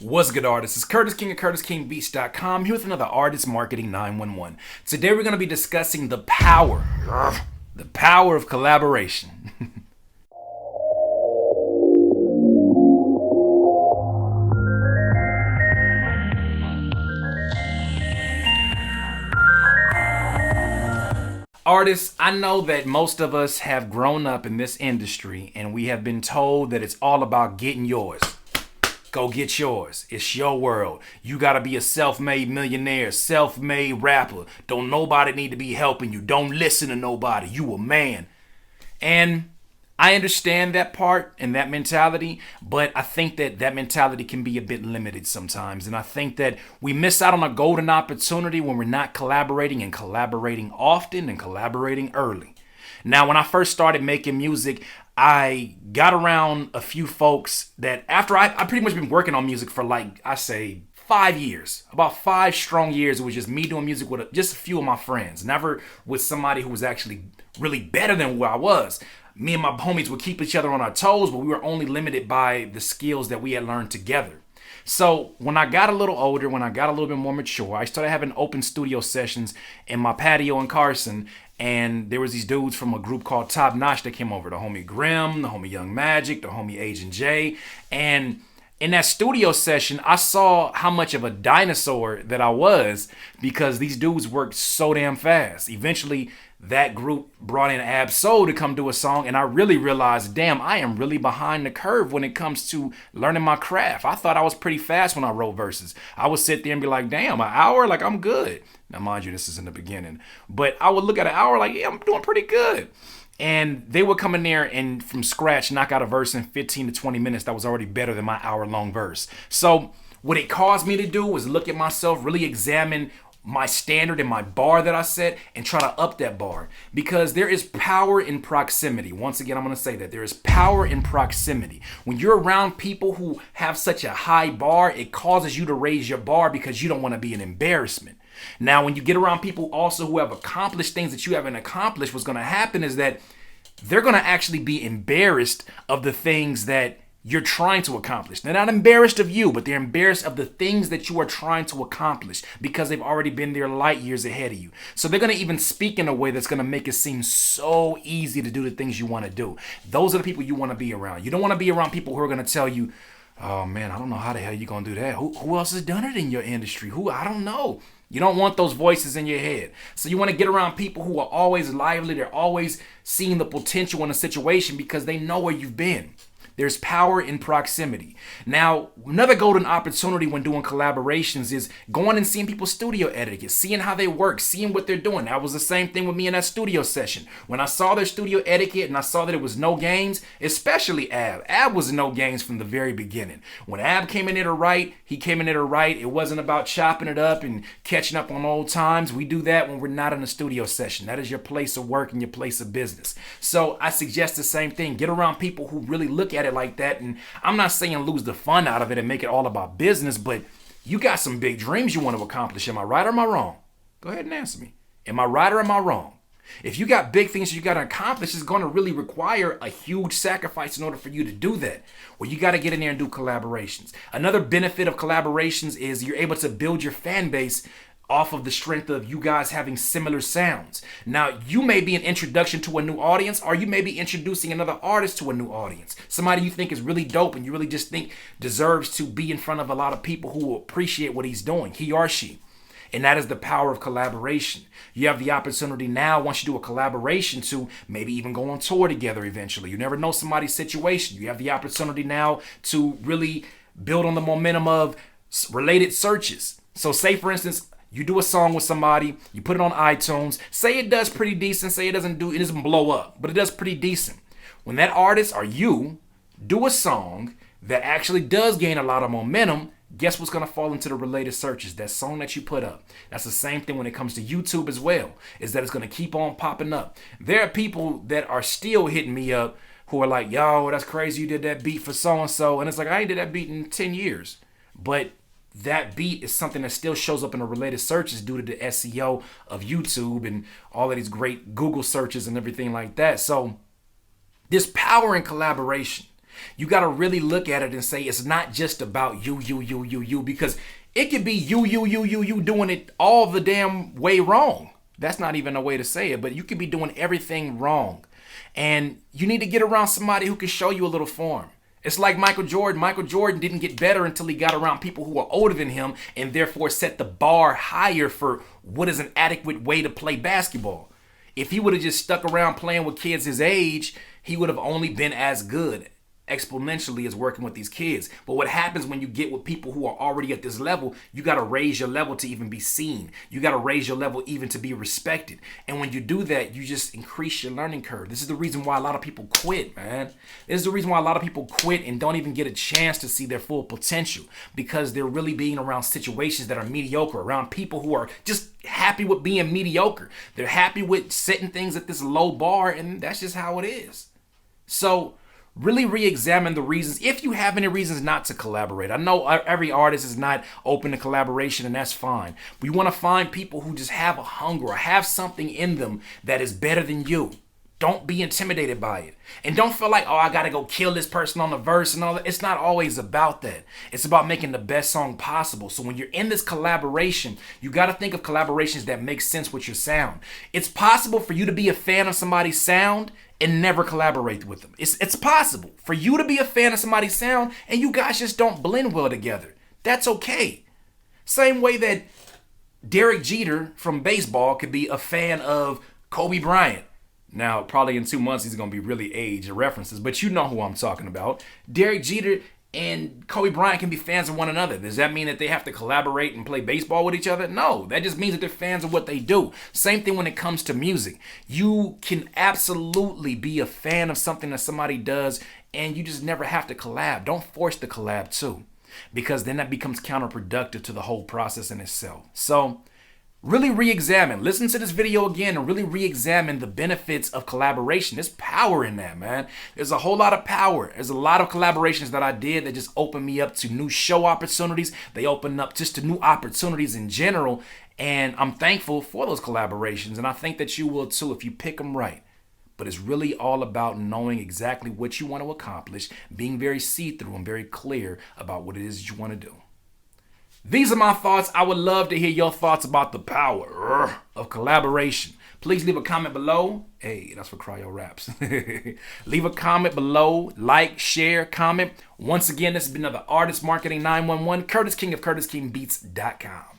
What's good, artists? It's Curtis King of CurtisKingBeats.com here with another Artist Marketing 911. Today we're going to be discussing the power of collaboration. Artists, I know that most of us have grown up in this industry and we have been told that it's all about getting yours. Go get yours. It's your world. You gotta be a self-made millionaire, self-made rapper. Don't nobody need to be helping you. Don't listen to nobody. You a man. And I understand that part and that mentality, but I think that that mentality can be a bit limited sometimes. And I think that we miss out on a golden opportunity when we're not collaborating and collaborating often and collaborating early. Now, when I first started making music, I got around a few folks that after I pretty much been working on music for like, I say 5 years, about 5 strong years. It was just me doing music with just a few of my friends, never with somebody who was actually really better than who I was. Me and my homies would keep each other on our toes, but we were only limited by the skills that we had learned together. So when I got a little older, when I got a little bit more mature, I started having open studio sessions in my patio in Carson. And there was these dudes from a group called Top Notch that came over. The homie Grim, the homie Young Magic, the homie Agent J. And in that studio session, I saw how much of a dinosaur that I was because these dudes worked so damn fast. Eventually, that group brought in Ab Soul to come do a song, and I really realized, damn, I am really behind the curve when it comes to learning my craft. I thought I was pretty fast when I wrote verses. I would sit there and be like, damn, an hour? Like, I'm good. Now, mind you, this is in the beginning. But I would look at an hour like, yeah, I'm doing pretty good. And they would come in there and from scratch knock out a verse in 15 to 20 minutes that was already better than my hour-long verse. So what it caused me to do was look at myself, really examine my standard and my bar that I set and try to up that bar because there is power in proximity. Once again, I'm going to say that there is power in proximity. When you're around people who have such a high bar, it causes you to raise your bar because you don't want to be an embarrassment. Now, when you get around people also who have accomplished things that you haven't accomplished, what's going to happen is that they're going to actually be embarrassed of the things that you're trying to accomplish. They're not embarrassed of you, but they're embarrassed of the things that you are trying to accomplish because they've already been there light years ahead of you. So they're going to even speak in a way that's going to make it seem so easy to do the things you want to do. Those are the people you want to be around. You don't want to be around people who are going to tell you, oh man, I don't know how the hell you're going to do that. Who else has done it in your industry? I don't know. You don't want those voices in your head. So you want to get around people who are always lively. They're always seeing the potential in a situation because they know where you've been. There's power in proximity. Now, another golden opportunity when doing collaborations is going and seeing people's studio etiquette, seeing how they work, seeing what they're doing. That was the same thing with me in that studio session. When I saw their studio etiquette and I saw that it was no games, especially Ab. Ab was no games from the very beginning. When Ab came in there to write, he came in there to write. It wasn't about chopping it up and catching up on old times. We do that when we're not in a studio session. That is your place of work and your place of business. So I suggest the same thing. Get around people who really look at it like that. And I'm not saying lose the fun out of it and make it all about business, but you got some big dreams you want to accomplish. Am I right or am I wrong? Go ahead and answer me. Am I right or am I wrong? If you got big things you got to accomplish, it's going to really require a huge sacrifice in order for you to do that. Well, you got to get in there and do collaborations. Another benefit of collaborations is you're able to build your fan base off of the strength of you guys having similar sounds. Now, you may be an introduction to a new audience, or you may be introducing another artist to a new audience. Somebody you think is really dope and you really just think deserves to be in front of a lot of people who will appreciate what he's doing, he or she. And that is the power of collaboration. You have the opportunity now, once you do a collaboration, to maybe even go on tour together eventually. You never know somebody's situation. You have the opportunity now to really build on the momentum of related searches. So say, for instance, you do a song with somebody, you put it on iTunes, say it does pretty decent, say it doesn't blow up, but it does pretty decent. When that artist or you do a song that actually does gain a lot of momentum, guess what's going to fall into the related searches? That song that you put up. That's the same thing when it comes to YouTube as well, is that it's going to keep on popping up. There are people that are still hitting me up who are like, yo, that's crazy, you did that beat for so-and-so. And it's like, I ain't did that beat in 10 years. But that beat is something that still shows up in the related searches due to the SEO of YouTube and all of these great Google searches and everything like that. So there's power in collaboration. You got to really look at it and say it's not just about you, because it could be you doing it all the damn way wrong. That's not even a way to say it, but you could be doing everything wrong. And you need to get around somebody who can show you a little form. It's like Michael Jordan. Michael Jordan didn't get better until he got around people who are older than him and therefore set the bar higher for what is an adequate way to play basketball. If he would have just stuck around playing with kids his age, he would have only been as good exponentially as working with these kids. But what happens when you get with people who are already at this level, you got to raise your level to even be seen. You got to raise your level even to be respected. And when you do that, you just increase your learning curve. This is the reason why a lot of people quit, man. This is the reason why a lot of people quit and don't even get a chance to see their full potential, because they're really being around situations that are mediocre, around people who are just happy with being mediocre. They're happy with setting things at this low bar, and that's just how it is. So really re-examine the reasons, if you have any reasons not to collaborate. I know every artist is not open to collaboration, and that's fine. We want to find people who just have a hunger or have something in them that is better than you. Don't be intimidated by it. And don't feel like, oh, I got to go kill this person on the verse and all that. It's not always about that. It's about making the best song possible. So when you're in this collaboration, you got to think of collaborations that make sense with your sound. It's possible for you to be a fan of somebody's sound and never collaborate with them. It's possible for you to be a fan of somebody's sound and you guys just don't blend well together. That's okay. Same way that Derek Jeter from baseball could be a fan of Kobe Bryant. Now, probably in 2 months, he's going to be really aged references, but you know who I'm talking about. Derek Jeter and Kobe Bryant can be fans of one another. Does that mean that they have to collaborate and play baseball with each other? No, that just means that they're fans of what they do. Same thing when it comes to music. You can absolutely be a fan of something that somebody does, and you just never have to collab. Don't force the collab too, because then that becomes counterproductive to the whole process in itself. So really re-examine. Listen to this video again and really re-examine the benefits of collaboration. There's power in that, man. There's a whole lot of power. There's a lot of collaborations that I did that just opened me up to new show opportunities. They opened up just to new opportunities in general. And I'm thankful for those collaborations. And I think that you will too if you pick them right. But it's really all about knowing exactly what you want to accomplish, being very see-through and very clear about what it is you want to do. These are my thoughts. I would love to hear your thoughts about the power of collaboration. Please leave a comment below. Hey, that's for Cryo Raps. Leave a comment below. Like, share, comment. Once again, this has been another Artist Marketing 911. Curtis King of CurtisKingBeats.com.